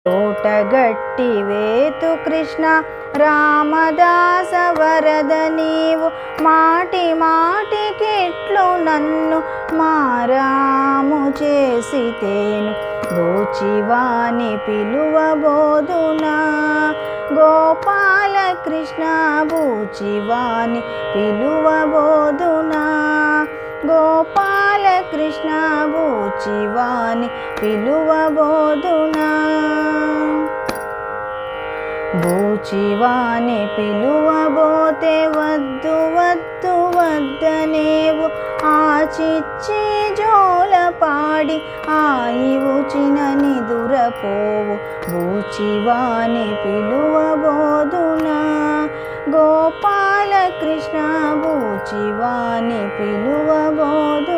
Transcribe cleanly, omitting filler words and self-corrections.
తోటగట్టి వేతు కృష్ణ రామదాస వరద నీవు మాటి మాటికిట్లు నన్ను మారాము చేసితేను బూచివాని పిలువబోదునా గోపాల కృష్ణ బూచివాని పిలువబోదునా గోపాల కృష్ణ బూచివాని పిలువబోదునా బూచివాని పిలువబోతే వద్దు వద్దు వద్దనేవు ఆచిచ్చి జోలపాడి ఆయివుచిన నిదురపోవు బూచివాని పిలువబోదునా గోపాల కృష్ణ బూచివాని పిలువబోదు